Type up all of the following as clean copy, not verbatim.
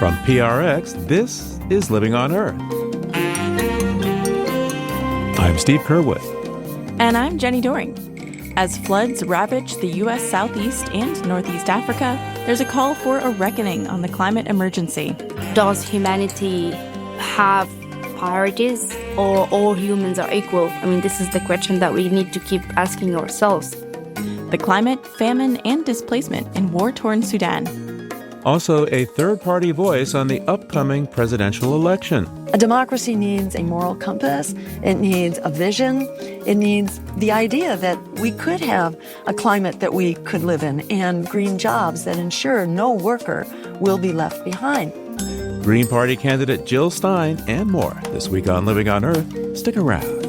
From PRX, this is Living on Earth. I'm Steve Curwood. And I'm Jenny Doring. As floods ravage the U.S. Southeast and Northeast Africa, there's a call for a reckoning on the climate emergency. Does humanity have priorities, or all humans are equal? I mean, this is the question that we need to keep asking ourselves. The climate, famine, and displacement in war-torn Sudan. Also, a third-party voice on the upcoming presidential election. A democracy needs a moral compass. It needs a vision. It needs the idea that we could have a climate that we could live in and green jobs that ensure no worker will be left behind. Green Party candidate Jill Stein and more this week on Living on Earth. Stick around.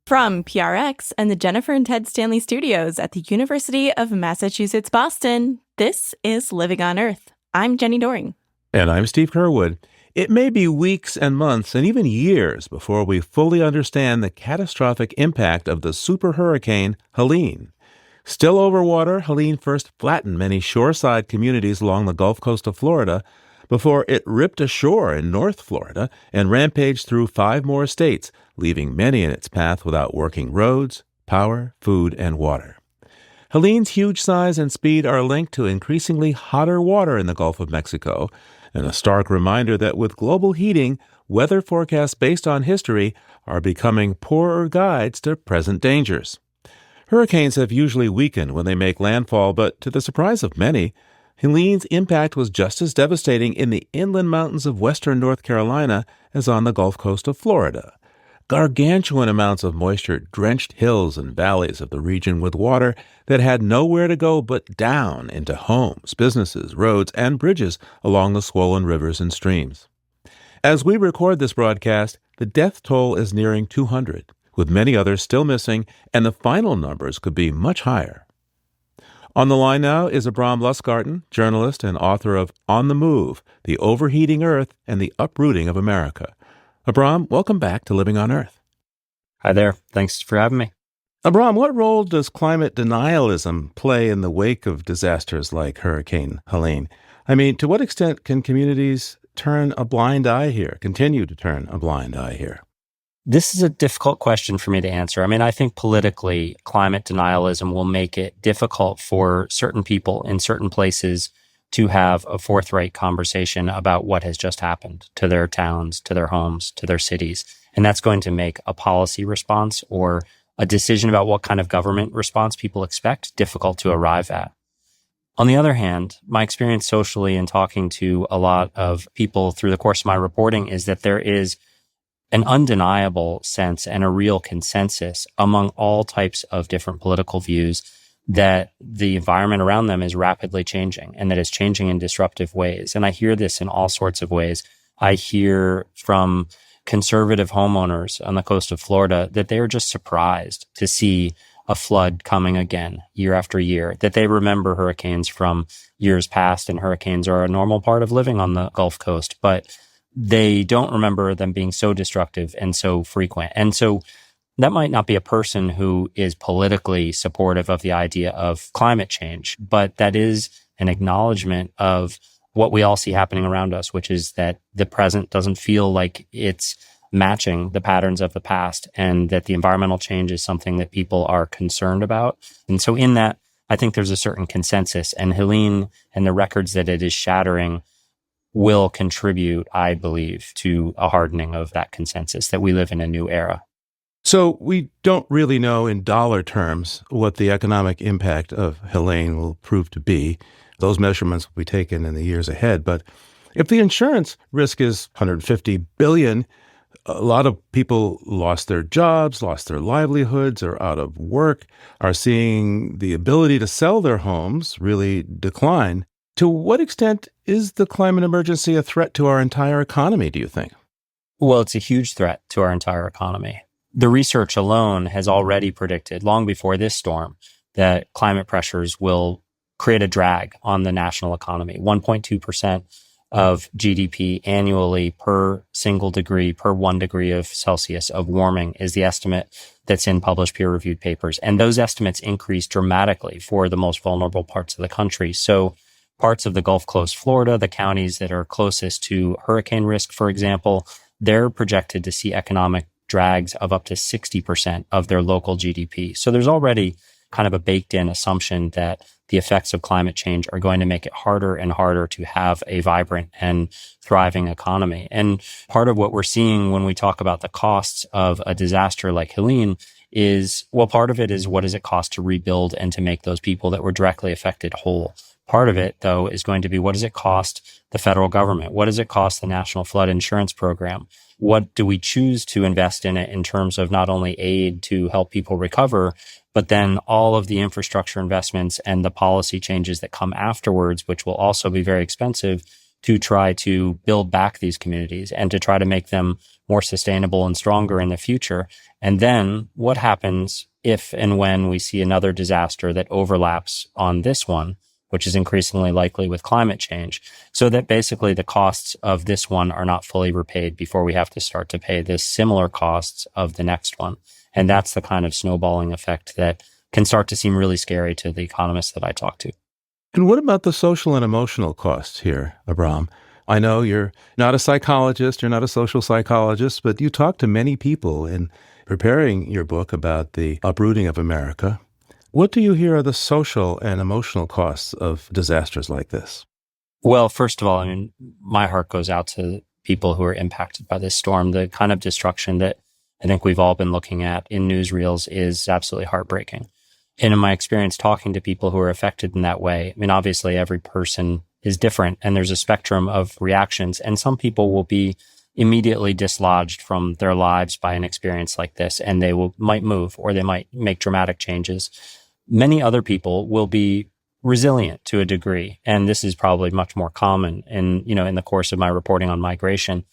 From PRX and the Jennifer and Ted Stanley Studios at the University of Massachusetts, Boston, this is Living on Earth. I'm Jenny Doring. And I'm Steve Curwood. It may be weeks and months and even years before we fully understand the catastrophic impact of the super hurricane Helene. Still over water, Helene first flattened many shoreside communities along the Gulf Coast of Florida before it ripped ashore in North Florida and rampaged through 5 more states, leaving many in its path without working roads, power, food, and water. Helene's huge size and speed are linked to increasingly hotter water in the Gulf of Mexico, and a stark reminder that with global heating, weather forecasts based on history are becoming poorer guides to present dangers. Hurricanes have usually weakened when they make landfall, but to the surprise of many, Helene's impact was just as devastating in the inland mountains of western North Carolina as on the Gulf Coast of Florida. Gargantuan amounts of moisture drenched hills and valleys of the region with water that had nowhere to go but down into homes, businesses, roads, and bridges along the swollen rivers and streams. As we record this broadcast, the death toll is nearing 200, with many others still missing, and the final numbers could be much higher. On the line now is Abram Lustgarten, journalist and author of On the Move, The Overheating Earth and the Uprooting of America. Abram, welcome back to Living on Earth. Hi there. Thanks for having me. Abram, what role does climate denialism play in the wake of disasters like Hurricane Helene? I mean, to what extent can communities turn a blind eye here, continue to turn a blind eye here? This is a difficult question for me to answer. I mean, I think politically, climate denialism will make it difficult for certain people in certain places to have a forthright conversation about what has just happened to their towns, to their homes, to their cities. And that's going to make a policy response or a decision about what kind of government response people expect difficult to arrive at. On the other hand, my experience socially and talking to a lot of people through the course of my reporting is that there is an undeniable sense and a real consensus among all types of different political views that the environment around them is rapidly changing and that it's changing in disruptive ways. And I hear this in all sorts of ways. I hear from conservative homeowners on the coast of Florida that they are just surprised to see a flood coming again year after year, that they remember hurricanes from years past, and hurricanes are a normal part of living on the Gulf Coast, but they don't remember them being so destructive and so frequent. And so that might not be a person who is politically supportive of the idea of climate change, but that is an acknowledgement of what we all see happening around us, which is that the present doesn't feel like it's matching the patterns of the past, and that the environmental change is something that people are concerned about. And so in that, I think there's a certain consensus, and Helene and the records that it is shattering will contribute, I believe, to a hardening of that consensus, that we live in a new era. So we don't really know in dollar terms what the economic impact of Helene will prove to be. Those measurements will be taken in the years ahead. But if the insurance risk is $150 billion, a lot of people lost their jobs, lost their livelihoods, are out of work, are seeing the ability to sell their homes really decline. To what extent is the climate emergency a threat to our entire economy, do you think? Well, it's a huge threat to our entire economy. The research alone has already predicted, long before this storm, that climate pressures will create a drag on the national economy. 1.2% of GDP annually per single degree, per 1 degree of Celsius of warming is the estimate that's in published peer-reviewed papers. And those estimates increased dramatically for the most vulnerable parts of the country. So parts of the Gulf Coast, Florida, the counties that are closest to hurricane risk, for example, they're projected to see economic drags of up to 60% of their local GDP. So there's already kind of a baked-in assumption that the effects of climate change are going to make it harder and harder to have a vibrant and thriving economy. And part of what we're seeing when we talk about the costs of a disaster like Helene is, well, part of it is what does it cost to rebuild and to make those people that were directly affected whole? Part of it, though, is going to be what does it cost the federal government? What does it cost the National Flood Insurance Program? What do we choose to invest in it in terms of not only aid to help people recover, but then all of the infrastructure investments and the policy changes that come afterwards, which will also be very expensive, to try to build back these communities and to try to make them more sustainable and stronger in the future. And then what happens if and when we see another disaster that overlaps on this one, which is increasingly likely with climate change, so that basically the costs of this one are not fully repaid before we have to start to pay the similar costs of the next one. And that's the kind of snowballing effect that can start to seem really scary to the economists that I talk to. And what about the social and emotional costs here, Abram? I know you're not a psychologist, you're not a social psychologist, but you talk to many people in preparing your book about the uprooting of America. What do you hear are the social and emotional costs of disasters like this? Well, first of all, I mean, my heart goes out to people who are impacted by this storm. The kind of destruction that I think we've all been looking at in newsreels is absolutely heartbreaking. And in my experience talking to people who are affected in that way, I mean, obviously every person is different and there's a spectrum of reactions, and some people will be immediately dislodged from their lives by an experience like this, and they might move or they might make dramatic changes. Many other people will be resilient to a degree, and this is probably much more common in the course of my reporting on migration.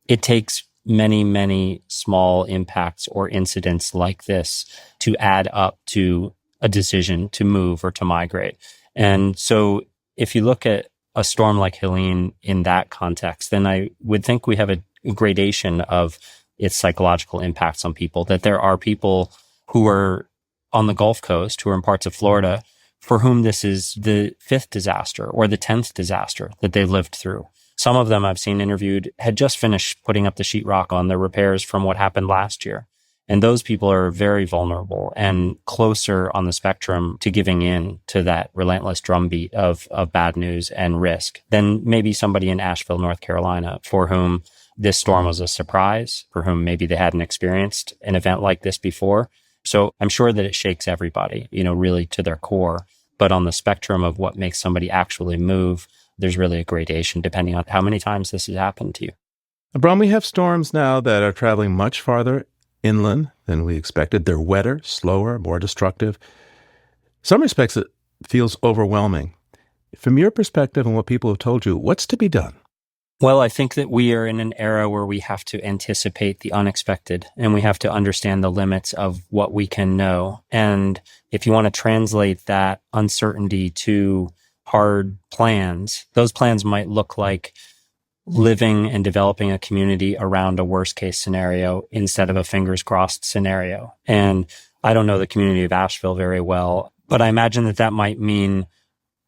It takes many, many small impacts or incidents like this to add up to a decision to move or to migrate. And so if you look at a storm like Helene in that context, then I would think we have a gradation of its psychological impacts on people, that there are people who are on the Gulf Coast, who are in parts of Florida, for whom this is the 5th disaster or the 10th disaster that they've lived through. Some of them I've seen interviewed had just finished putting up the sheetrock on their repairs from what happened last year. And those people are very vulnerable and closer on the spectrum to giving in to that relentless drumbeat of bad news and risk than maybe somebody in Asheville, North Carolina, for whom this storm was a surprise, for whom maybe they hadn't experienced an event like this before. So I'm sure that it shakes everybody, really to their core. But on the spectrum of what makes somebody actually move, there's really a gradation depending on how many times this has happened to you. Abram, we have storms now that are traveling much farther inland than we expected. They're wetter, slower, more destructive. In some respects, it feels overwhelming. From your perspective and what people have told you, what's to be done? Well, I think that we are in an era where we have to anticipate the unexpected and we have to understand the limits of what we can know. And if you want to translate that uncertainty to hard plans, those plans might look like living and developing a community around a worst case scenario instead of a fingers crossed scenario. And I don't know the community of Asheville very well, but I imagine that might mean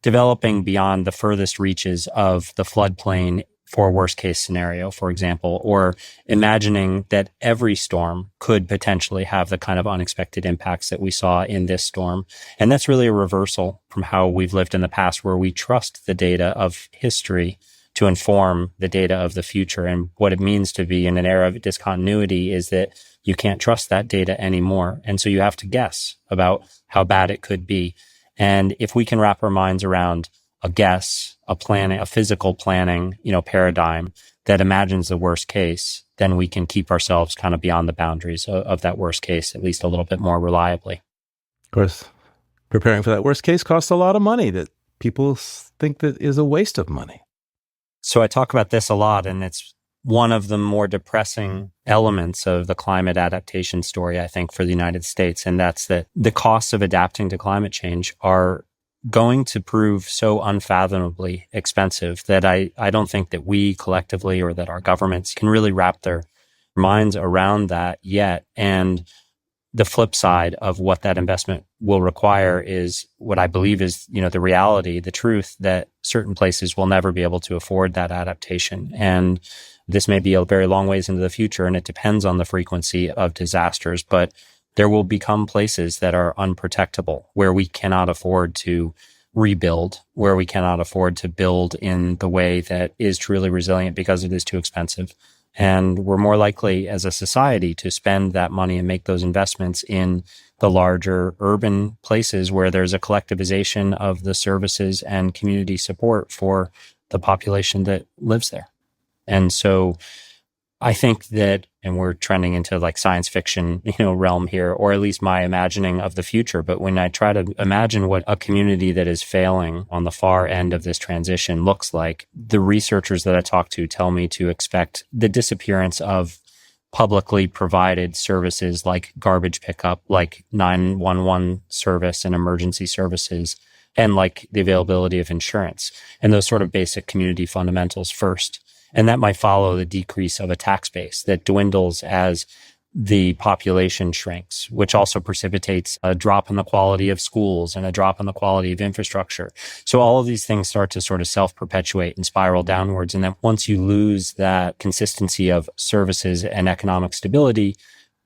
developing beyond the furthest reaches of the floodplain for a worst case scenario, for example, or imagining that every storm could potentially have the kind of unexpected impacts that we saw in this storm. And that's really a reversal from how we've lived in the past, where we trust the data of history to inform the data of the future. And what it means to be in an era of discontinuity is that you can't trust that data anymore. And so you have to guess about how bad it could be. And if we can wrap our minds around a guess, a planning, a physical planning, paradigm that imagines the worst case, then we can keep ourselves kind of beyond the boundaries of that worst case, at least a little bit more reliably. Of course, preparing for that worst case costs a lot of money that people think that is a waste of money. So I talk about this a lot, and it's one of the more depressing elements of the climate adaptation story, I think, for the United States. And that's that the costs of adapting to climate change are going to prove so unfathomably expensive that I don't think that we collectively or that our governments can really wrap their minds around that yet. And the flip side of what that investment will require is what I believe is, the reality, the truth that certain places will never be able to afford that adaptation. And this may be a very long ways into the future, and it depends on the frequency of disasters, but there will become places that are unprotectable, where we cannot afford to rebuild, where we cannot afford to build in the way that is truly resilient because it is too expensive. And we're more likely as a society to spend that money and make those investments in the larger urban places where there's a collectivization of the services and community support for the population that lives there. And so I think that, and we're trending into like science fiction, realm here, or at least my imagining of the future. But when I try to imagine what a community that is failing on the far end of this transition looks like, the researchers that I talk to tell me to expect the disappearance of publicly provided services like garbage pickup, like 911 service and emergency services, and like the availability of insurance and those sort of basic community fundamentals first. And that might follow the decrease of a tax base that dwindles as the population shrinks, which also precipitates a drop in the quality of schools and a drop in the quality of infrastructure. So all of these things start to sort of self-perpetuate and spiral downwards. And then once you lose that consistency of services and economic stability,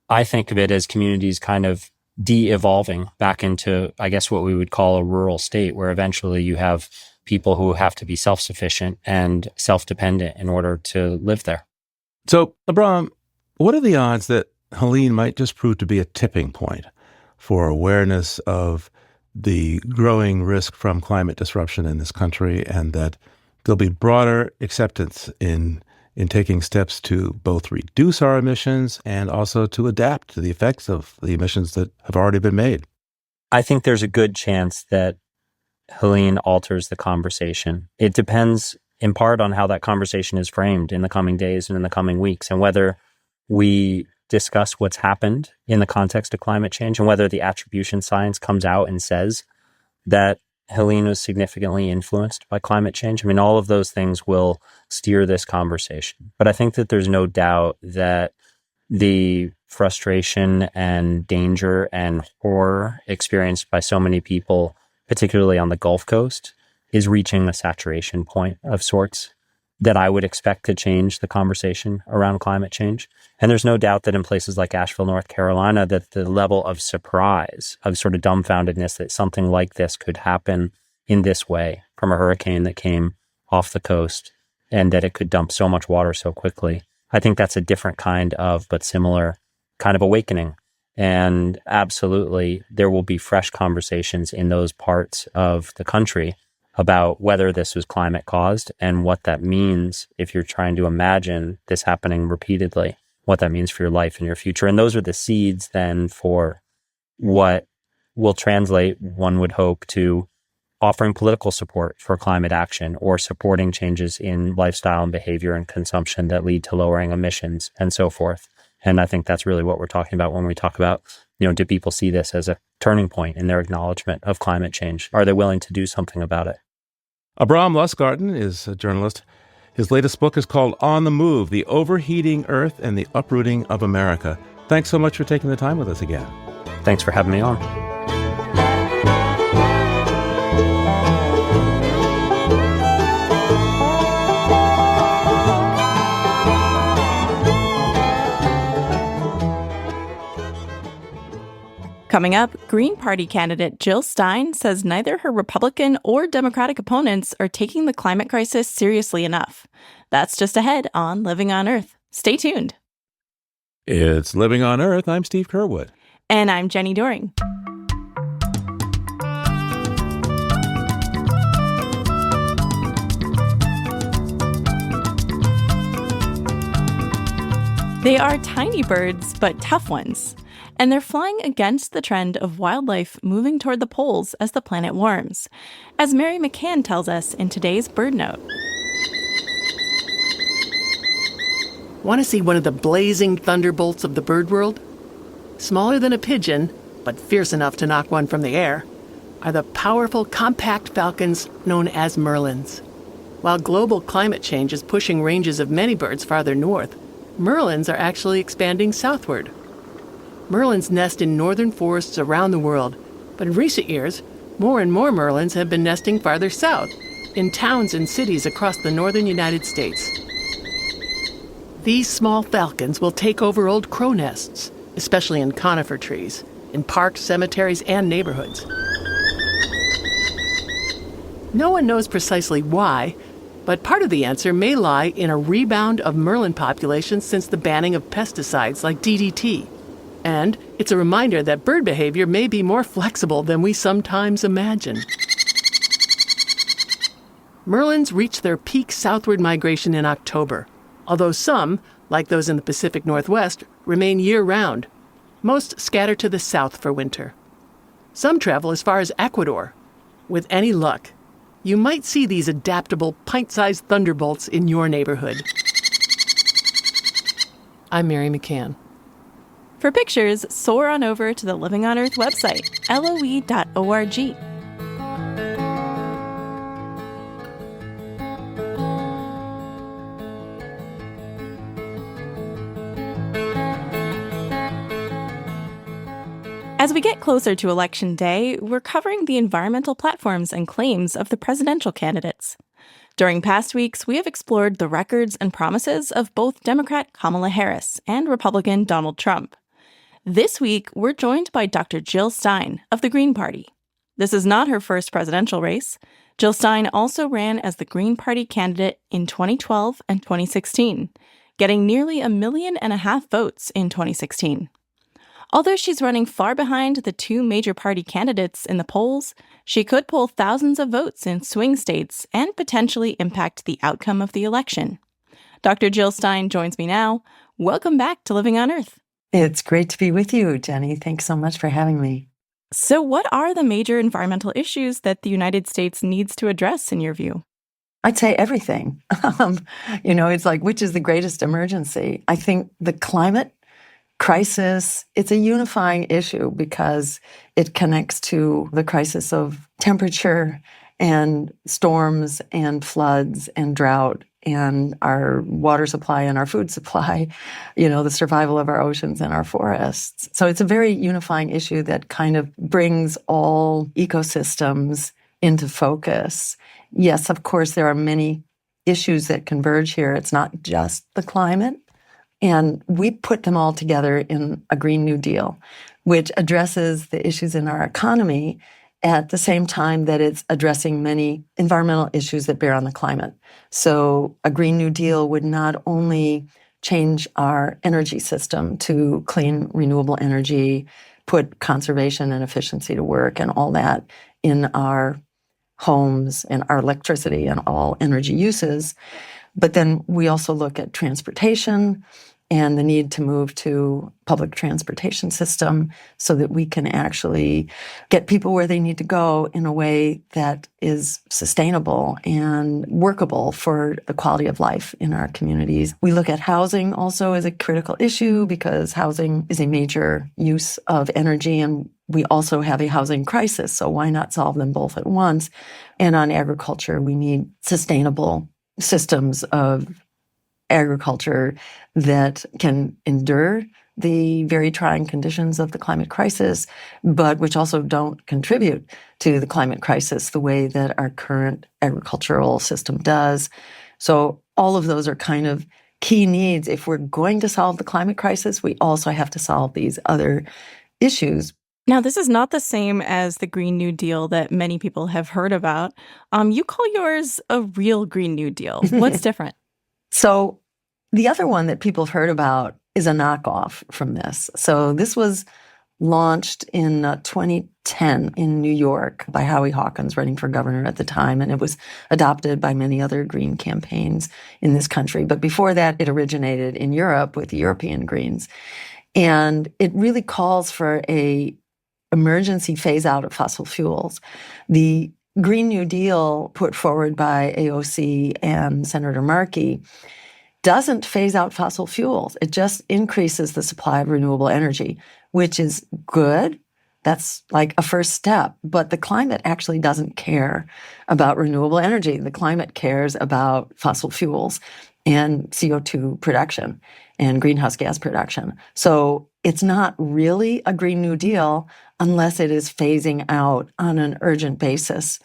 I think of it as communities kind of de-evolving back into, I guess, what we would call a rural state, where eventually you have people who have to be self-sufficient and self-dependent in order to live there. So, Abram, what are the odds that Helene might just prove to be a tipping point for awareness of the growing risk from climate disruption in this country, and that there'll be broader acceptance in taking steps to both reduce our emissions and also to adapt to the effects of the emissions that have already been made? I think there's a good chance that Helene alters the conversation. It depends in part on how that conversation is framed in the coming days and in the coming weeks, and whether we discuss what's happened in the context of climate change, and whether the attribution science comes out and says that Helene was significantly influenced by climate change. I mean, all of those things will steer this conversation. But I think that there's no doubt that the frustration and danger and horror experienced by so many people, particularly on the Gulf Coast, is reaching a saturation point of sorts that I would expect to change the conversation around climate change. And there's no doubt that in places like Asheville, North Carolina, that the level of surprise, of sort of dumbfoundedness that something like this could happen in this way from a hurricane that came off the coast, and that it could dump so much water so quickly, I think that's a different kind of, but similar kind of awakening. And absolutely, there will be fresh conversations in those parts of the country about whether this was climate caused and what that means if you're trying to imagine this happening repeatedly, what that means for your life and your future. And those are the seeds then for what will translate, one would hope, to offering political support for climate action, or supporting changes in lifestyle and behavior and consumption that lead to lowering emissions and so forth. And I think that's really what we're talking about when we talk about, do people see this as a turning point in their acknowledgement of climate change? Are they willing to do something about it? Abram Lustgarten is a journalist. His latest book is called On the Move, The Overheating Earth and the Uprooting of America. Thanks so much for taking the time with us again. Thanks for having me on. Coming up, Green Party candidate Jill Stein says neither her Republican or Democratic opponents are taking the climate crisis seriously enough. That's just ahead on Living on Earth. Stay tuned. It's Living on Earth. I'm Steve Curwood. And I'm Jenny Doring. They are tiny birds, but tough ones. And they're flying against the trend of wildlife moving toward the poles as the planet warms, as Mary McCann tells us in today's Bird Note. Want to see one of the blazing thunderbolts of the bird world? Smaller than a pigeon, but fierce enough to knock one from the air, are the powerful compact falcons known as merlins. While global climate change is pushing ranges of many birds farther north, merlins are actually expanding southward. Merlins nest in northern forests around the world, but in recent years, more and more merlins have been nesting farther south, in towns and cities across the northern United States. These small falcons will take over old crow nests, especially in conifer trees, in parks, cemeteries, and neighborhoods. No one knows precisely why, but part of the answer may lie in a rebound of merlin populations since the banning of pesticides like DDT. And it's a reminder that bird behavior may be more flexible than we sometimes imagine. Merlins reach their peak southward migration in October, although some, like those in the Pacific Northwest, remain year-round. Most scatter to the south for winter. Some travel as far as Ecuador. With any luck, you might see these adaptable, pint-sized thunderbolts in your neighborhood. I'm Mary McCann. For pictures, soar on over to the Living on Earth website, loe.org. As we get closer to Election Day, we're covering the environmental platforms and claims of the presidential candidates. During past weeks, we have explored the records and promises of both Democrat Kamala Harris and Republican Donald Trump. This week, we're joined by Dr. Jill Stein of the Green Party. This is not her first presidential race. Jill Stein also ran as the Green Party candidate in 2012 and 2016, getting nearly 1.5 million votes in 2016. Although she's running far behind the two major party candidates in the polls, she could pull thousands of votes in swing states and potentially impact the outcome of the election. Dr. Jill Stein joins me now. Welcome back to Living on Earth. It's great to be with you, Jenny. Thanks so much for having me. So what are the major environmental issues that the United States needs to address in your view? I'd say everything. It's like, which is the greatest emergency? I think the climate crisis, it's a unifying issue because it connects to the crisis of temperature and storms and floods and drought and our water supply and our food supply, the survival of our oceans and our forests. So it's a very unifying issue that kind of brings all ecosystems into focus. Yes, of course, there are many issues that converge here. It's not just the climate. And we put them all together in a Green New Deal, which addresses the issues in our economy at the same time that it's addressing many environmental issues that bear on the climate. So a Green New Deal would not only change our energy system to clean, renewable energy, put conservation and efficiency to work and all that in our homes and our electricity and all energy uses, but then we also look at transportation and the need to move to public transportation system so that we can actually get people where they need to go in a way that is sustainable and workable for the quality of life in our communities. We look at housing also as a critical issue because housing is a major use of energy, and we also have a housing crisis, so why not solve them both at once? And on agriculture, we need sustainable systems of agriculture that can endure the very trying conditions of the climate crisis, but which also don't contribute to the climate crisis the way that our current agricultural system does. So all of those are kind of key needs. If we're going to solve the climate crisis, we also have to solve these other issues. Now, this is not the same as the Green New Deal that many people have heard about. You call yours a real Green New Deal. What's different? So the other one that people have heard about is a knockoff from this. So this was launched in 2010 in New York by Howie Hawkins, running for governor at the time, and it was adopted by many other green campaigns in this country. But before that, it originated in Europe with the European Greens. And it really calls for a emergency phase out of fossil fuels. The Green New Deal put forward by AOC and Senator Markey doesn't phase out fossil fuels. It just increases the supply of renewable energy, which is good. That's like a first step. But the climate actually doesn't care about renewable energy. The climate cares about fossil fuels and CO2 production and greenhouse gas production. So it's not really a Green New Deal unless it is phasing out on an urgent basis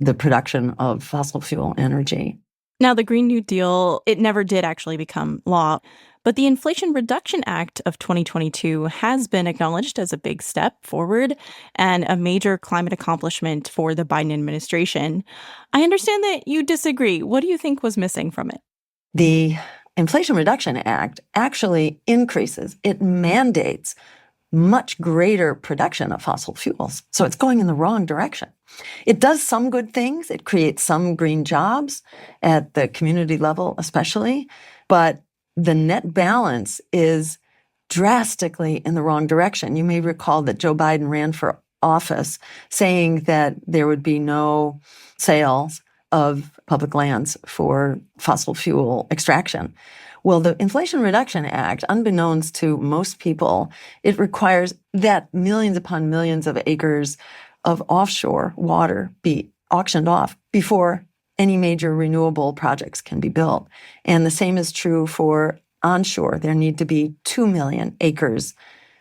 the production of fossil fuel energy. Now, the Green New Deal, it never did actually become law, but the Inflation Reduction Act of 2022 has been acknowledged as a big step forward and a major climate accomplishment for the Biden administration. I understand that you disagree. What do you think was missing from it? The Inflation Reduction Act actually increases, it mandates much greater production of fossil fuels. So it's going in the wrong direction. It does some good things. It creates some green jobs at the community level, especially. But the net balance is drastically in the wrong direction. You may recall that Joe Biden ran for office saying that there would be no sales of public lands for fossil fuel extraction. Well, the Inflation Reduction Act, unbeknownst to most people, it requires that millions upon millions of acres of offshore water be auctioned off before any major renewable projects can be built. And the same is true for onshore. There need to be 2 million acres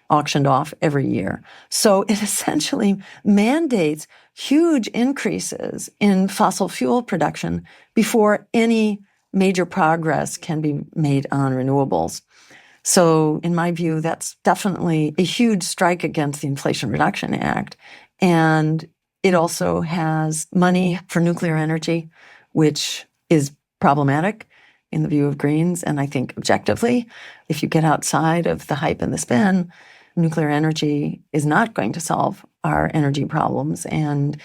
auctioned off every year. So it essentially mandates huge increases in fossil fuel production before any major progress can be made on renewables. So in my view, that's definitely a huge strike against the Inflation Reduction Act. And it also has money for nuclear energy, which is problematic in the view of Greens. And I think objectively, if you get outside of the hype and the spin, nuclear energy is not going to solve our energy problems and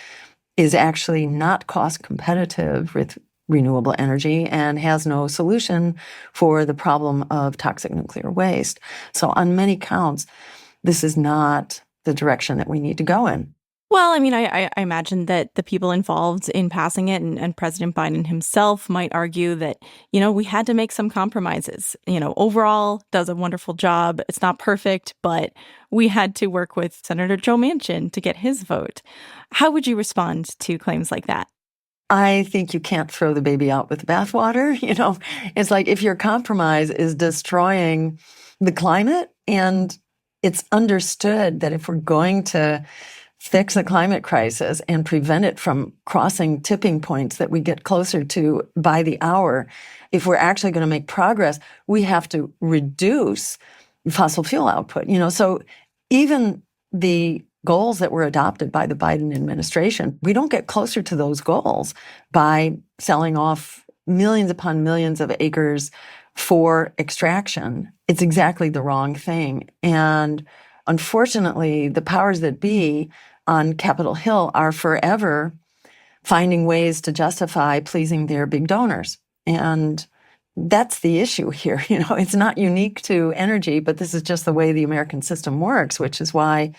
is actually not cost competitive with renewable energy and has no solution for the problem of toxic nuclear waste. So on many counts, this is not the direction that we need to go in. Well, I mean, I imagine that the people involved in passing it and President Biden himself might argue that, we had to make some compromises. Overall, does a wonderful job. It's not perfect, but we had to work with Senator Joe Manchin to get his vote. How would you respond to claims like that? I think you can't throw the baby out with the bathwater. It's like if your compromise is destroying the climate, and it's understood that if we're going to fix the climate crisis and prevent it from crossing tipping points that we get closer to by the hour, if we're actually going to make progress, we have to reduce fossil fuel output. So even the goals that were adopted by the Biden administration, we don't get closer to those goals by selling off millions upon millions of acres for extraction. It's exactly the wrong thing. And unfortunately, the powers that be on Capitol Hill are forever finding ways to justify pleasing their big donors. And that's the issue here. It's not unique to energy, but this is just the way the American system works, which is why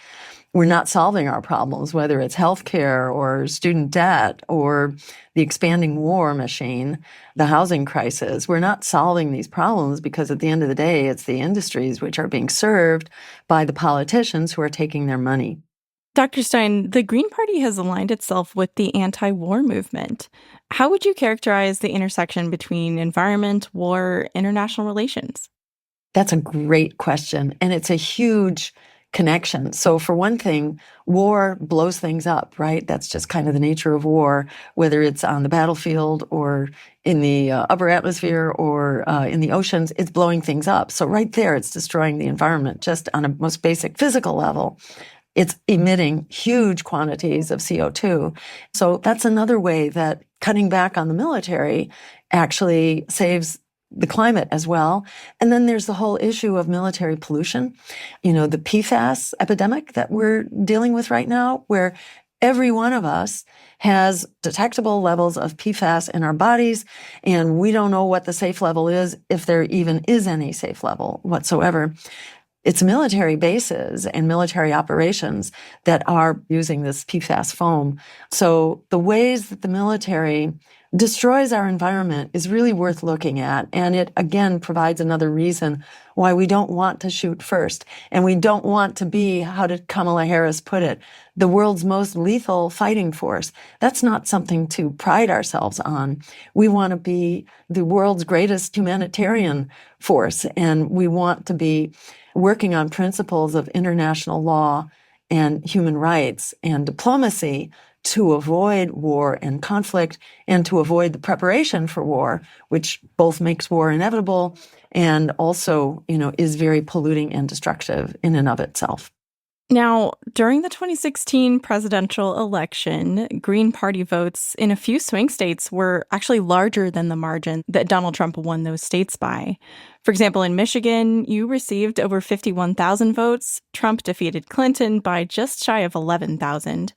we're not solving our problems, whether it's healthcare or student debt or the expanding war machine, the housing crisis. We're not solving these problems because at the end of the day, it's the industries which are being served by the politicians who are taking their money. Dr. Stein, the Green Party has aligned itself with the anti-war movement. How would you characterize the intersection between environment, war, international relations? That's a great question, and it's a huge connection. So for one thing, war blows things up, right? That's just kind of the nature of war, whether it's on the battlefield or in the upper atmosphere or in the oceans, it's blowing things up. So right there, it's destroying the environment just on a most basic physical level. It's emitting huge quantities of CO2. So that's another way that cutting back on the military actually saves the climate as well. And then there's the whole issue of military pollution. The PFAS epidemic that we're dealing with right now, where every one of us has detectable levels of PFAS in our bodies, and we don't know what the safe level is, if there even is any safe level whatsoever. It's military bases and military operations that are using this PFAS foam. So the ways that the military destroys our environment is really worth looking at. And it, again, provides another reason why we don't want to shoot first. And we don't want to be, how did Kamala Harris put it, the world's most lethal fighting force. That's not something to pride ourselves on. We want to be the world's greatest humanitarian force. And we want to be working on principles of international law and human rights and diplomacy to avoid war and conflict and to avoid the preparation for war, which both makes war inevitable and also, is very polluting and destructive in and of itself. Now, during the 2016 presidential election, Green Party votes in a few swing states were actually larger than the margin that Donald Trump won those states by. For example, in Michigan, you received over 51,000 votes. Trump defeated Clinton by just shy of 11,000.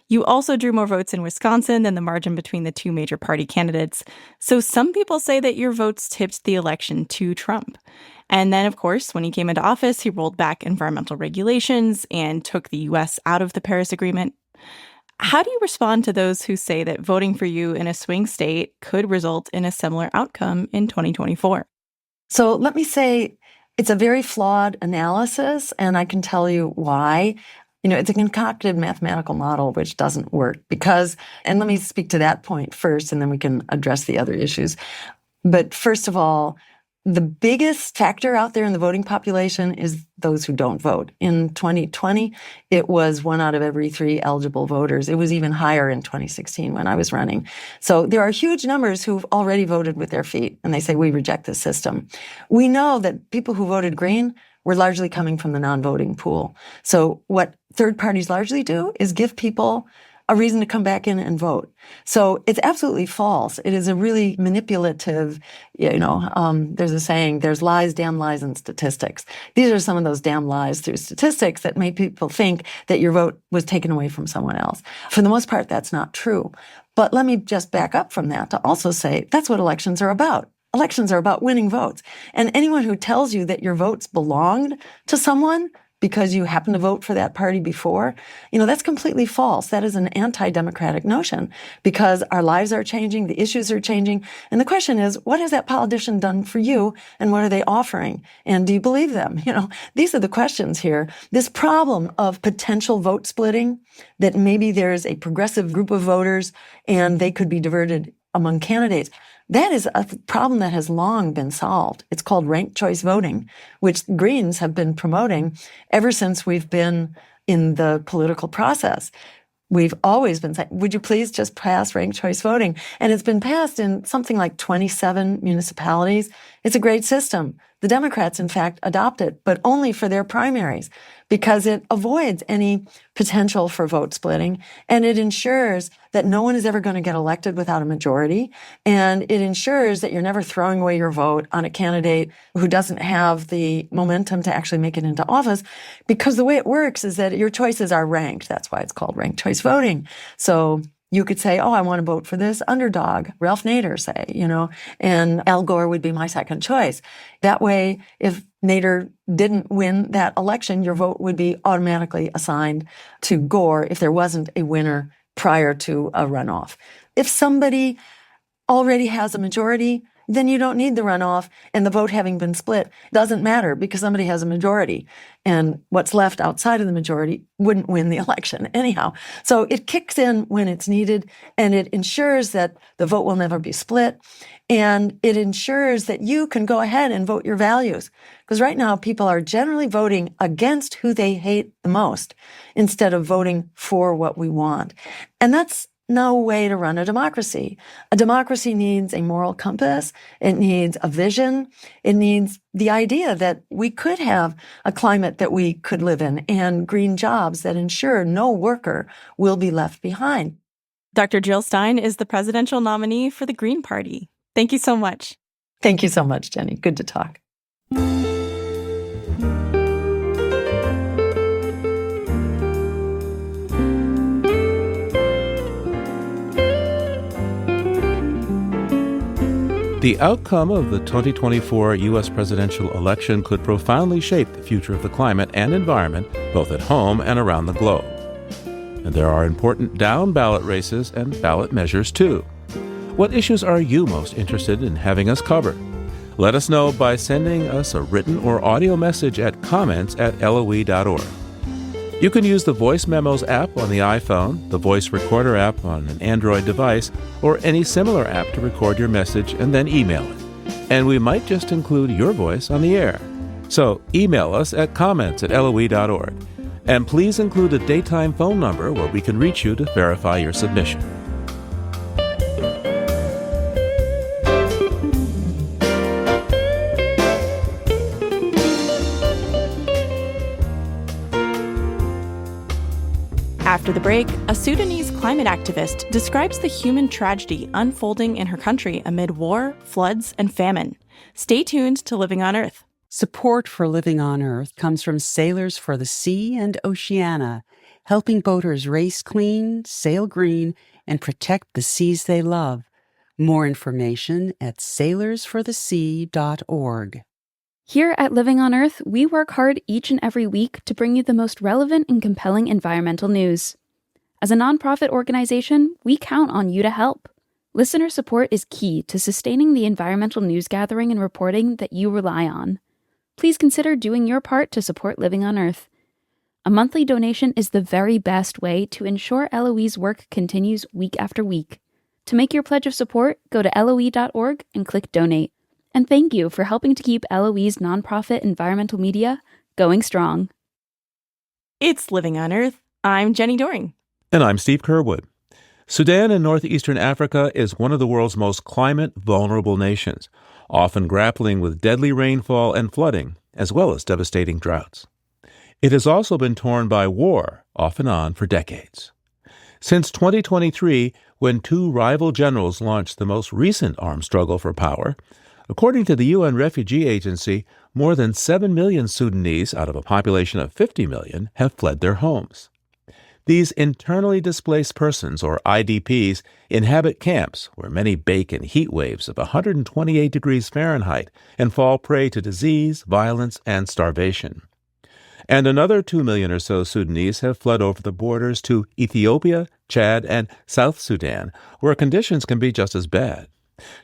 You also drew more votes in Wisconsin than the margin between the two major party candidates. So some people say that your votes tipped the election to Trump. And then, of course, when he came into office, he rolled back environmental regulations and took the U.S. out of the Paris Agreement. How do you respond to those who say that voting for you in a swing state could result in a similar outcome in 2024? So let me say it's a very flawed analysis, and I can tell you why. It's a concocted mathematical model which doesn't work because, and let me speak to that point first, and then we can address the other issues. But first of all, the biggest factor out there in the voting population is those who don't vote. In 2020, it was 1 out of every 3 eligible voters. It was even higher in 2016 when I was running. So there are huge numbers who've already voted with their feet, and they say, we reject the system. We know that people who voted Green were largely coming from the non-voting pool. So what third parties largely do is give people a reason to come back in and vote. So it's absolutely false. It is a really manipulative, there's a saying, there's lies, damn lies, and statistics. These are some of those damn lies through statistics that make people think that your vote was taken away from someone else. For the most part, that's not true. But let me just back up from that to also say that's what elections are about. Elections are about winning votes. And anyone who tells you that your votes belonged to someone because you happen to vote for that party before, that's completely false. That is an anti-democratic notion because our lives are changing, the issues are changing. And the question is, what has that politician done for you and what are they offering? And do you believe them? These are the questions here. This problem of potential vote splitting, that maybe there's a progressive group of voters and they could be diverted among candidates. That is a problem that has long been solved. It's called ranked choice voting, which Greens have been promoting ever since we've been in the political process. We've always been saying, would you please just pass ranked choice voting? And it's been passed in something like 27 municipalities. It's a great system. The Democrats, in fact, adopt it, but only for their primaries because it avoids any potential for vote splitting and it ensures that no one is ever going to get elected without a majority. And it ensures that you're never throwing away your vote on a candidate who doesn't have the momentum to actually make it into office because the way it works is that your choices are ranked. That's why it's called ranked choice voting. So you could say, I want to vote for this underdog, Ralph Nader, say, and Al Gore would be my second choice. That way, if Nader didn't win that election, your vote would be automatically assigned to Gore if there wasn't a winner prior to a runoff. If somebody already has a majority, then you don't need the runoff, and the vote having been split doesn't matter because somebody has a majority, and what's left outside of the majority wouldn't win the election anyhow. So it kicks in when it's needed, and it ensures that the vote will never be split, and it ensures that you can go ahead and vote your values. Because right now, people are generally voting against who they hate the most instead of voting for what we want. And that's no way to run a democracy. A democracy needs a moral compass. It needs a vision. It needs the idea that we could have a climate that we could live in and green jobs that ensure no worker will be left behind. Dr. Jill Stein is the presidential nominee for the Green Party. Thank you so much. Thank you so much, Jenny. Good to talk. The outcome of the 2024 U.S. presidential election could profoundly shape the future of the climate and environment, both at home and around the globe. And there are important down-ballot races and ballot measures, too. What issues are you most interested in having us cover? Let us know by sending us a written or audio message at comments@loe.org. You can use the Voice Memos app on the iPhone, the Voice Recorder app on an Android device, or any similar app to record your message and then email it. And we might just include your voice on the air. So email us at comments@loe.org. And please include a daytime phone number where we can reach you to verify your submission. After the break, a Sudanese climate activist describes the human tragedy unfolding in her country amid war, floods, and famine. Stay tuned to Living on Earth. Support for Living on Earth comes from Sailors for the Sea and Oceana, helping boaters race clean, sail green, and protect the seas they love. More information at sailorsforthesea.org. Here at Living on Earth, we work hard each and every week to bring you the most relevant and compelling environmental news. As a nonprofit organization, we count on you to help. Listener support is key to sustaining the environmental news gathering and reporting that you rely on. Please consider doing your part to support Living on Earth. A monthly donation is the very best way to ensure LOE's work continues week after week. To make your pledge of support, go to LOE.org and click Donate. And thank you for helping to keep LOE's nonprofit environmental media going strong. It's Living on Earth. I'm Jenny Doring. And I'm Steve Kerwood. Sudan in northeastern Africa is one of the world's most climate-vulnerable nations, often grappling with deadly rainfall and flooding, as well as devastating droughts. It has also been torn by war, off and on, for decades. Since 2023, when two rival generals launched the most recent armed struggle for power, according to the UN Refugee Agency, more than 7 million Sudanese out of a population of 50 million have fled their homes. These internally displaced persons, or IDPs, inhabit camps where many bake in heat waves of 128 degrees Fahrenheit and fall prey to disease, violence, and starvation. And another 2 million or so Sudanese have fled over the borders to Ethiopia, Chad, and South Sudan, where conditions can be just as bad.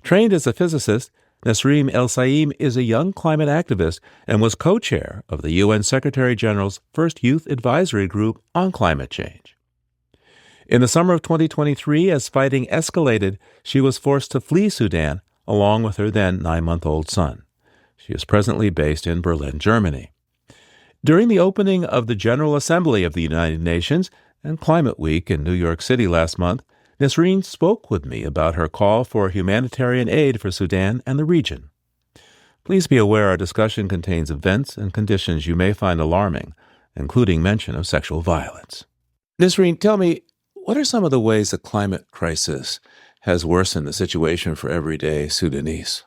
Trained as a physicist, Nasreem El-Saim is a young climate activist and was co-chair of the UN Secretary-General's first Youth Advisory Group on climate change. In the summer of 2023, as fighting escalated, she was forced to flee Sudan along with her then 9-month-old son. She is presently based in Berlin, Germany. During the opening of the General Assembly of the United Nations and Climate Week in New York City last month, Nasreen spoke with me about her call for humanitarian aid for Sudan and the region. Please be aware our discussion contains events and conditions you may find alarming, including mention of sexual violence. Nasreen, tell me, what are some of the ways the climate crisis has worsened the situation for everyday Sudanese?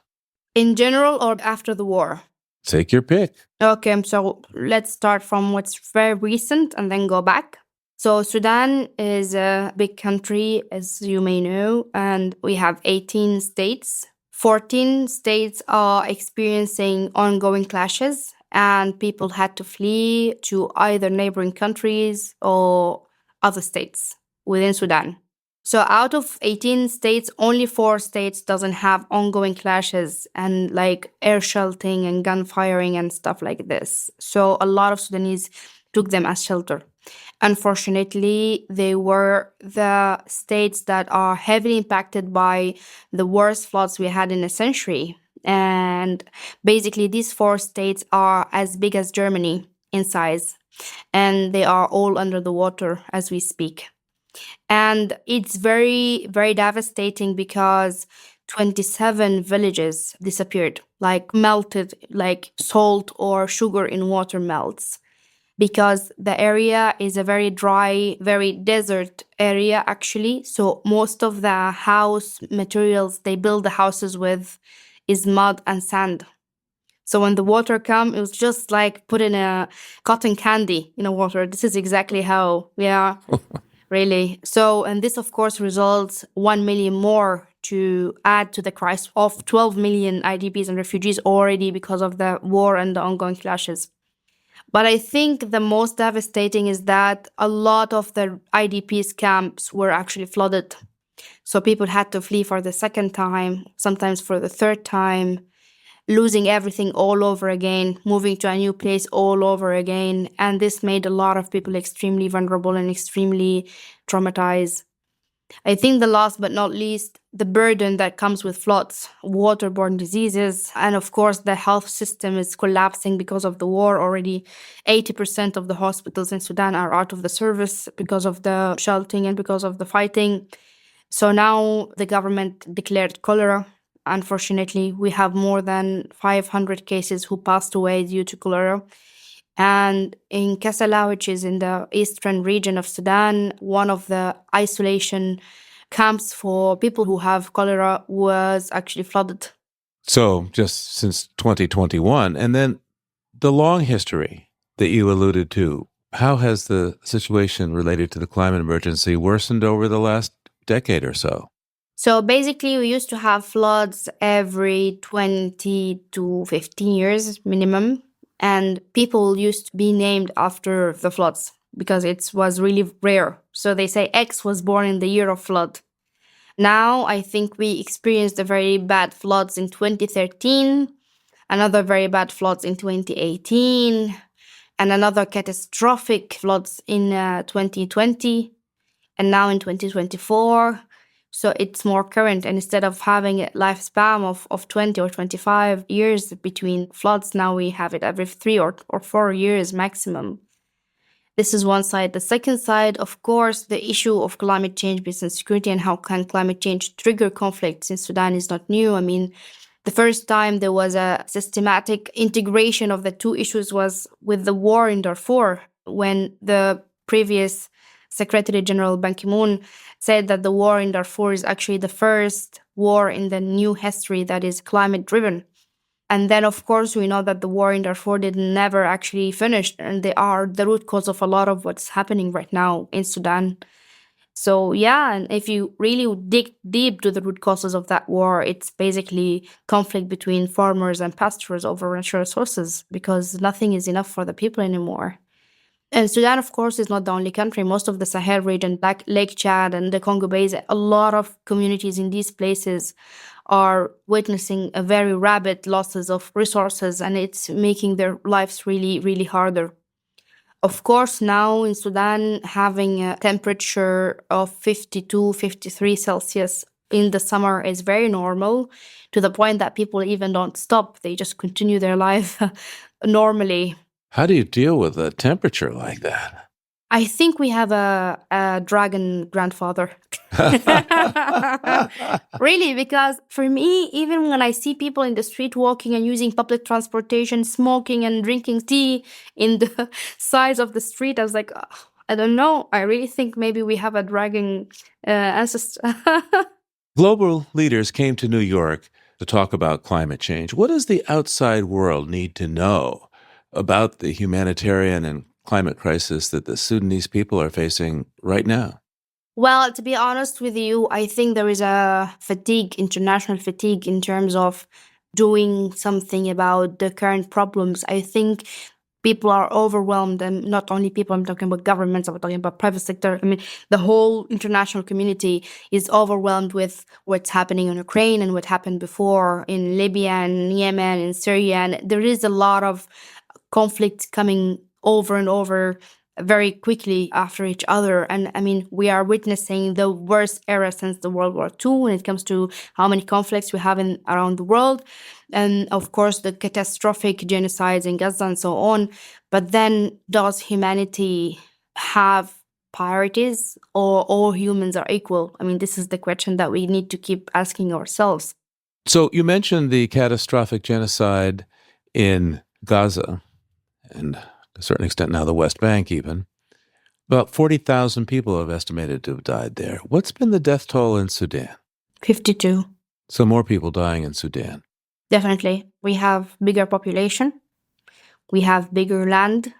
In general or after the war? Take your pick. Okay, so let's start from what's very recent and then go back. So Sudan is a big country, as you may know, and we have 18 states. 14 states are experiencing ongoing clashes, and people had to flee to either neighboring countries or other states within Sudan. So out of 18 states, only 4 states doesn't have ongoing clashes and like air shelling and gun firing and stuff like this. So a lot of Sudanese took them as shelter. Unfortunately, they were the states that are heavily impacted by the worst floods we had in a century. And basically, these 4 states are as big as Germany in size, and they are all under the water as we speak. And it's very, very devastating because 27 villages disappeared, like melted, like salt or sugar in water melts. Because the area is a very dry, very desert area, actually. So most of the house materials they build the houses with is mud and sand. So when the water comes, it was just like putting a cotton candy in a water. This is exactly how, really. So, and this, of course, results 1 million more to add to the crisis of 12 million IDPs and refugees already because of the war and the ongoing clashes. But I think the most devastating is that a lot of the IDPs camps were actually flooded. So people had to flee for the second time, sometimes for the third time, losing everything all over again, moving to a new place all over again. And this made a lot of people extremely vulnerable and extremely traumatized. I think the last but not least, the burden that comes with floods, waterborne diseases, and of course the health system is collapsing because of the war. Already 80% of the hospitals in Sudan are out of the service because of the shelling and because of the fighting. So now the government declared cholera. Unfortunately, we have more than 500 cases who passed away due to cholera. And in Kassala, which is in the eastern region of Sudan, one of the isolation camps for people who have cholera was actually flooded. So just since 2021, and then the long history that you alluded to, how has the situation related to the climate emergency worsened over the last decade or so? So basically, we used to have floods every 20 to 15 years minimum. And people used to be named after the floods because it was really rare. So they say X was born in the year of flood. Now, I think we experienced a very bad floods in 2013, another very bad floods in 2018, and another catastrophic floods in 2020, and now in 2024. So it's more current. And instead of having a lifespan of 20 or 25 years between floods, now we have it every 3 or 4 years maximum. This is one side. The second side, of course, the issue of climate change, peace and security, and how can climate change trigger conflicts in Sudan is not new. I mean, the first time there was a systematic integration of the two issues was with the war in Darfur, when the previous Secretary General Ban Ki-moon said that the war in Darfur is actually the first war in the new history that is climate-driven. And then, of course, we know that the war in Darfur did never actually finish, and they are the root cause of a lot of what's happening right now in Sudan. So, yeah, and if you really dig deep to the root causes of that war, it's basically conflict between farmers and pastorers over natural resources, because nothing is enough for the people anymore. And Sudan, of course, is not the only country. Most of the Sahel region, like Lake Chad and the Congo Basin, a lot of communities in these places are witnessing a very rapid losses of resources, and it's making their lives really, really harder. Of course, now in Sudan, having a temperature of 52, 53 Celsius in the summer is very normal, to the point that people even don't stop. They just continue their life normally. How do you deal with a temperature like that? I think we have a dragon grandfather. Really, because for me, even when I see people in the street walking and using public transportation, smoking and drinking tea in the sides of the street, I was like, "Oh, I don't know. I really think maybe we have a dragon ancestor." Global leaders came to New York to talk about climate change. What does the outside world need to know about the humanitarian and climate crisis that the Sudanese people are facing right now? Well, to be honest with you, I think there is a fatigue, international fatigue, in terms of doing something about the current problems. I think people are overwhelmed, and not only people, I'm talking about governments, I'm talking about private sector. I mean, the whole international community is overwhelmed with what's happening in Ukraine and what happened before in Libya and Yemen and Syria. And there is a lot of conflict coming over and over very quickly after each other. And I mean, we are witnessing the worst era since the World War II when it comes to how many conflicts we have around the world. And of course, the catastrophic genocides in Gaza and so on. But then, does humanity have priorities, or all humans are equal? I mean, this is the question that we need to keep asking ourselves. So you mentioned the catastrophic genocide in Gaza, and to a certain extent now the West Bank even. About 40,000 people have estimated to have died there. What's been the death toll in Sudan? 52. So more people dying in Sudan. Definitely. We have bigger population. We have bigger land.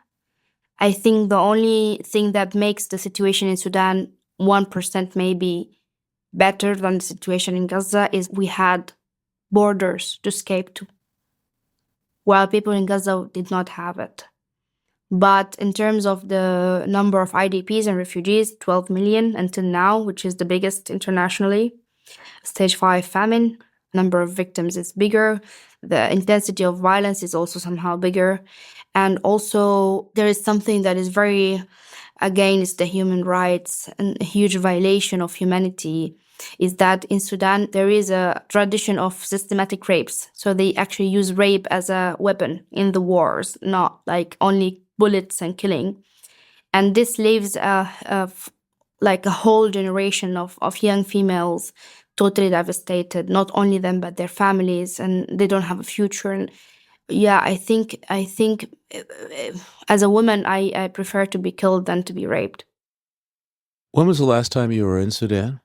I think the only thing that makes the situation in Sudan 1% maybe better than the situation in Gaza is we had borders to escape to, while people in Gaza did not have it. But in terms of the number of IDPs and refugees, 12 million until now, which is the biggest internationally. Stage 5 famine, number of victims is bigger. The intensity of violence is also somehow bigger. And also there is something that is very against the human rights and a huge violation of humanity, is that in Sudan there is a tradition of systematic rapes. So they actually use rape as a weapon in the wars, not like only bullets and killing. And this leaves like a whole generation of young females totally devastated, not only them, but their families, and they don't have a future. And yeah, I think as a woman, I prefer to be killed than to be raped. When was the last time you were in Sudan?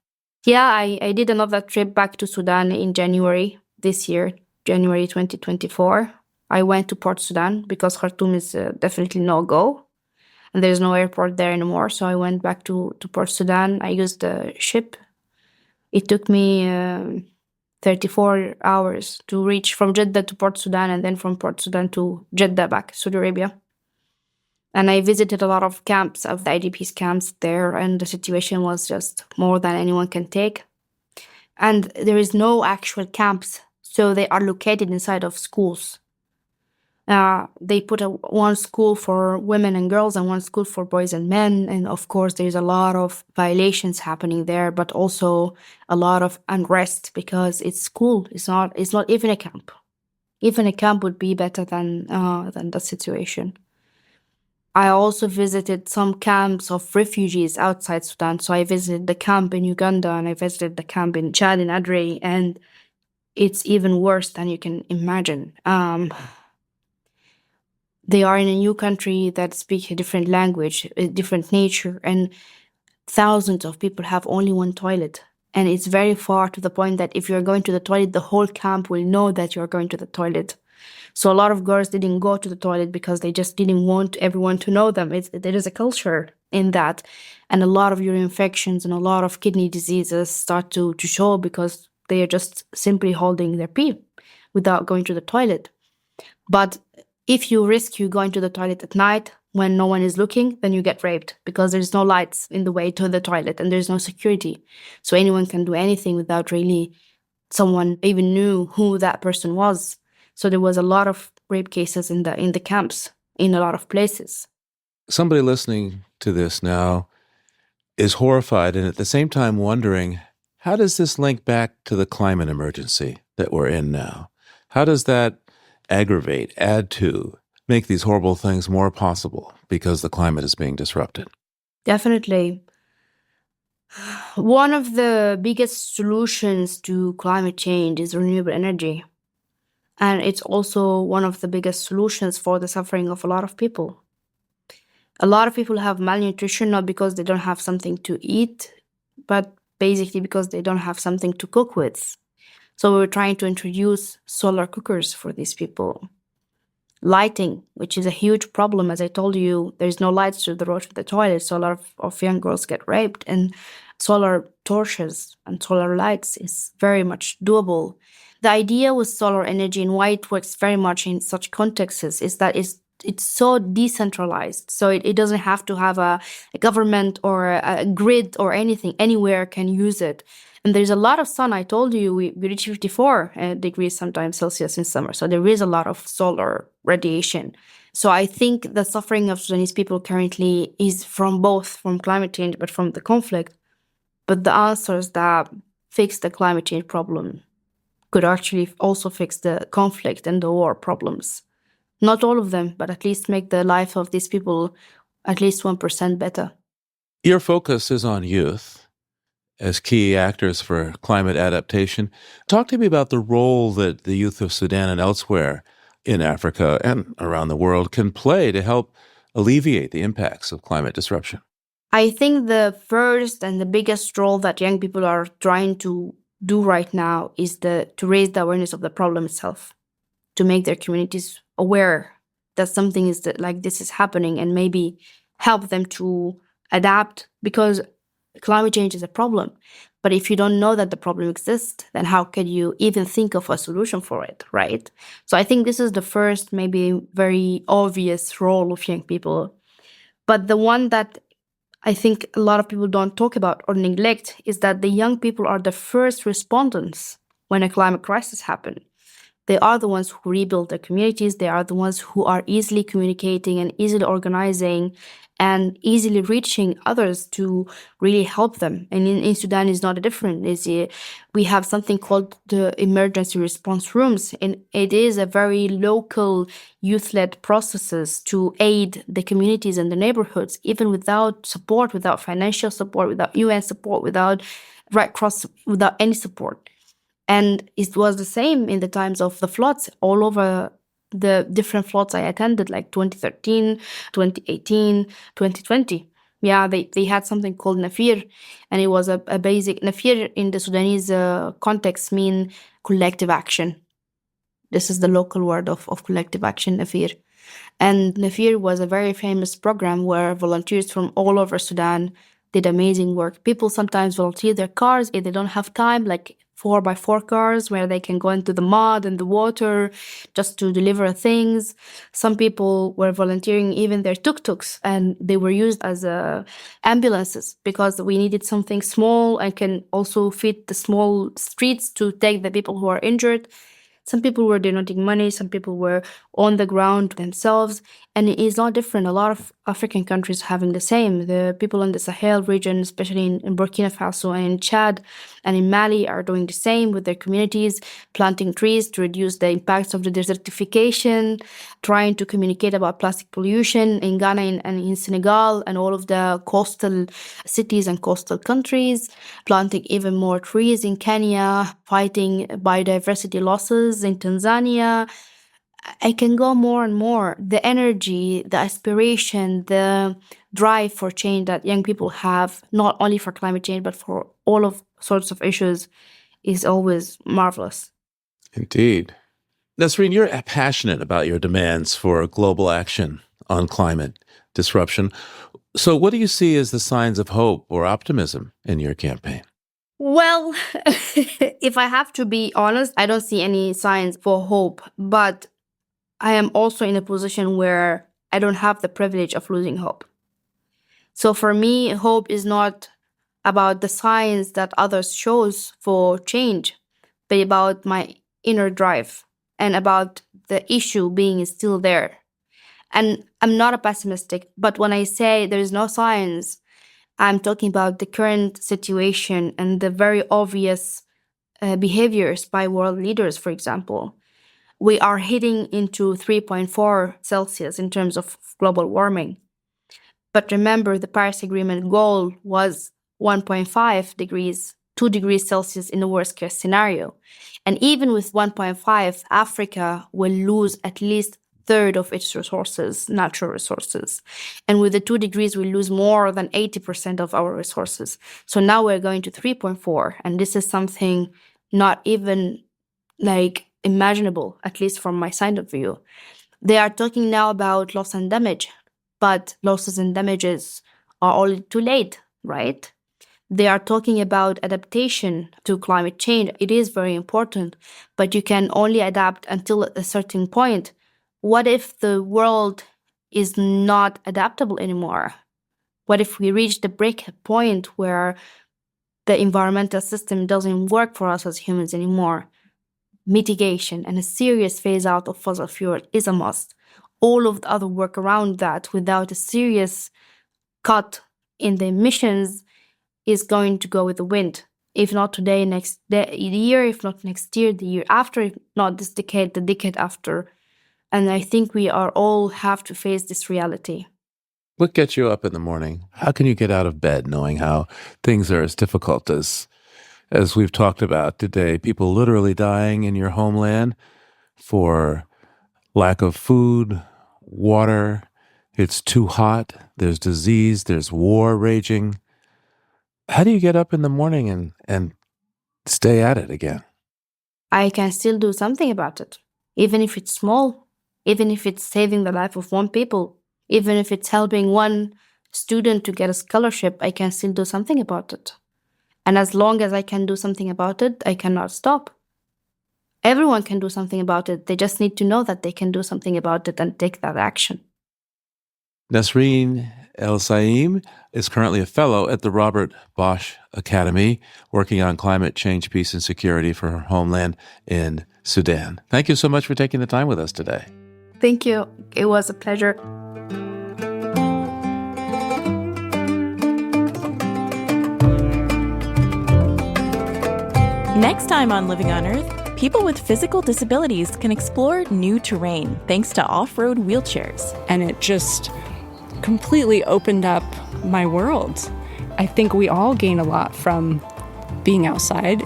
Yeah, I did another trip back to Sudan in January this year, January 2024. I went to Port Sudan because Khartoum is definitely no-go. And there's no airport there anymore. So I went back to Port Sudan. I used the ship. It took me 34 hours to reach from Jeddah to Port Sudan, and then from Port Sudan to Jeddah back, Saudi Arabia. And I visited a lot of camps, of the IDPs camps there, and the situation was just more than anyone can take. And there is no actual camps, so they are located inside of schools. They put one school for women and girls and one school for boys and men. And of course, there's a lot of violations happening there, but also a lot of unrest because it's school. It's not even a camp. Even a camp would be better than the situation. I also visited some camps of refugees outside Sudan. So I visited the camp in Uganda and I visited the camp in Chad in Adre, and it's even worse than you can imagine. They are in a new country that speaks a different language, a different nature, and thousands of people have only one toilet. And it's very far, to the point that if you're going to the toilet, the whole camp will know that you're going to the toilet. So a lot of girls didn't go to the toilet because they just didn't want everyone to know them. There is a culture in that. And a lot of urine infections and a lot of kidney diseases start to show because they are just simply holding their pee without going to the toilet. But if you risk going to the toilet at night when no one is looking, then you get raped because there's no lights in the way to the toilet and there's no security. So anyone can do anything without really someone even knew who that person was. So there was a lot of rape cases in the camps in a lot of places. Somebody listening to this now is horrified and at the same time wondering, how does this link back to the climate emergency that we're in now? How does that aggravate, add to, make these horrible things more possible because the climate is being disrupted? Definitely. One of the biggest solutions to climate change is renewable energy. And it's also one of the biggest solutions for the suffering of a lot of people. A lot of people have malnutrition, not because they don't have something to eat, but basically because they don't have something to cook with. So we're trying to introduce solar cookers for these people. Lighting, which is a huge problem. As I told you, there's no lights to the road for the toilet, so a lot of young girls get raped. And solar torches and solar lights is very much doable. The idea with solar energy and why it works very much in such contexts is that it's so decentralized. So it doesn't have to have a government or a grid or anything. Anywhere can use it. And there's a lot of sun. I told you we reach 54 degrees sometimes Celsius in summer. So there is a lot of solar radiation. So I think the suffering of Sudanese people currently is from climate change, but from the conflict. But the answers that fix the climate change problem could actually also fix the conflict and the war problems. Not all of them, but at least make the life of these people at least 1% better. Your focus is on youth as key actors for climate adaptation. Talk to me about the role that the youth of Sudan and elsewhere in Africa and around the world can play to help alleviate the impacts of climate disruption. I think the first and the biggest role that young people are trying to do right now is to raise the awareness of the problem itself, to make their communities aware that something like this is happening and maybe help them to adapt. Because climate change is a problem. But if you don't know that the problem exists, then how can you even think of a solution for it, right? So I think this is the first, maybe very obvious role of young people. But the one that I think a lot of people don't talk about or neglect is that the young people are the first respondents when a climate crisis happens. They are the ones who rebuild their communities. They are the ones who are easily communicating and easily organizing and easily reaching others to really help them. And in Sudan is not different. We have something called the emergency response rooms, and it is a very local youth-led processes to aid the communities and the neighborhoods, even without support, without financial support, without UN support, without Red Cross, without any support. And it was the same in the times of the floods all over the different floods I attended, like 2013, 2018, 2020. Yeah, they had something called Nafir, and it was a basic... Nafir in the Sudanese context mean collective action. This is the local word of collective action, Nafir. And Nafir was a very famous program where volunteers from all over Sudan did amazing work. People sometimes volunteer their cars if they don't have time, like 4x4 cars where they can go into the mud and the water just to deliver things. Some people were volunteering even their tuk-tuks, and they were used as ambulances because we needed something small and can also fit the small streets to take the people who are injured. Some people were donating money, some people were on the ground themselves, and it is not different. A lot of African countries having the same. The people in the Sahel region, especially in Burkina Faso and in Chad and in Mali, are doing the same with their communities, planting trees to reduce the impacts of the desertification, trying to communicate about plastic pollution in Ghana and in Senegal and all of the coastal cities and coastal countries, planting even more trees in Kenya, fighting biodiversity losses in Tanzania. I can go more and more. The energy, the aspiration, the drive for change that young people have, not only for climate change, but for all of sorts of issues, is always marvelous. Indeed. Nasreen, you're passionate about your demands for global action on climate disruption. So what do you see as the signs of hope or optimism in your campaign? Well, if I have to be honest, I don't see any signs for hope, but I am also in a position where I don't have the privilege of losing hope. So for me, hope is not about the signs that others shows for change, but about my inner drive and about the issue being still there. And I'm not a pessimistic, but when I say there is no signs, I'm talking about the current situation and the very obvious behaviors by world leaders, for example. We are heading into 3.4 Celsius in terms of global warming. But remember, the Paris Agreement goal was 1.5 degrees, 2 degrees Celsius in the worst case scenario. And even with 1.5, Africa will lose at least third of its resources, natural resources. And with the 2 degrees, we lose more than 80% of our resources. So now we're going to 3.4. And this is something not even imaginable, at least from my side of view. They are talking now about loss and damage, but losses and damages are already too late, right? They are talking about adaptation to climate change. It is very important, but you can only adapt until a certain point. What if the world is not adaptable anymore? What if we reach the break point where the environmental system doesn't work for us as humans anymore? Mitigation and a serious phase out of fossil fuel is a must. All of the other work around that without a serious cut in the emissions is going to go with the wind. If not today, next year, if not next year, the year after, if not this decade, the decade after. And I think we are all have to face this reality. What gets you up in the morning? How can you get out of bed knowing how things are as difficult as we've talked about today? People literally dying in your homeland for lack of food, water. It's too hot. There's disease. There's war raging. How do you get up in the morning and stay at it again? I can still do something about it, even if it's small, even if it's saving the life of one people, even if it's helping one student to get a scholarship, I can still do something about it. And as long as I can do something about it, I cannot stop. Everyone can do something about it. They just need to know that they can do something about it and take that action. Nasreen El Saim is currently a fellow at the Robert Bosch Academy, working on climate change, peace, and security for her homeland in Sudan. Thank you so much for taking the time with us today. Thank you. It was a pleasure. Next time on Living on Earth, people with physical disabilities can explore new terrain thanks to off-road wheelchairs. And it just completely opened up my world. I think we all gain a lot from being outside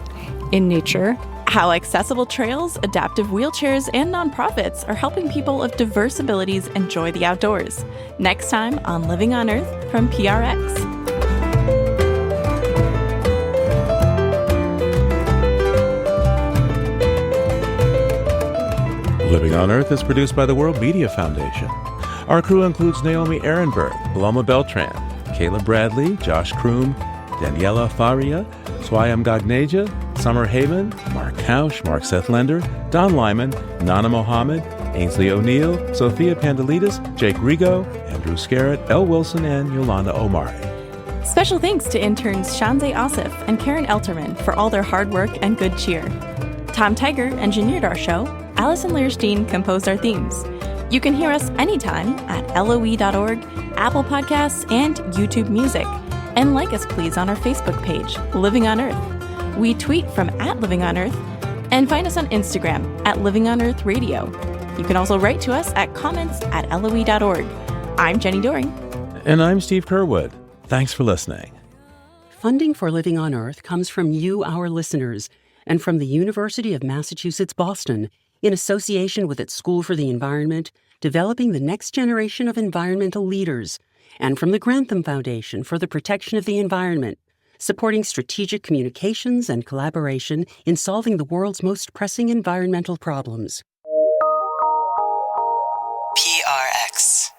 in nature. How accessible trails, adaptive wheelchairs, and nonprofits are helping people of diverse abilities enjoy the outdoors. Next time on Living on Earth from PRX. Living on Earth is produced by the World Media Foundation. Our crew includes Naomi Ehrenberg, Paloma Beltran, Kayla Bradley, Josh Kroom, Daniela Faria, Swayam Gagneja, Summer Haven, Mark Kausch, Mark Seth Lender, Don Lyman, Nana Mohammed, Ainsley O'Neill, Sophia Pandelides, Jake Rigo, Andrew Scarrett, Elle Wilson, and Yolanda Omari. Special thanks to interns Shanze Asif and Karen Elterman for all their hard work and good cheer. Tom Tiger engineered our show. Allison Learstein composed our themes. You can hear us anytime at LOE.org, Apple Podcasts, and YouTube Music. And like us, please, on our Facebook page, Living on Earth. We tweet from @LivingOnEarth and find us on Instagram @LivingOnEarthRadio. You can also write to us at comments@LOE.org. I'm Jenny Doring. And I'm Steve Kerwood. Thanks for listening. Funding for Living on Earth comes from you, our listeners, and from the University of Massachusetts, Boston, in association with its School for the Environment, developing the next generation of environmental leaders, and from the Grantham Foundation for the Protection of the Environment, supporting strategic communications and collaboration in solving the world's most pressing environmental problems. PRX.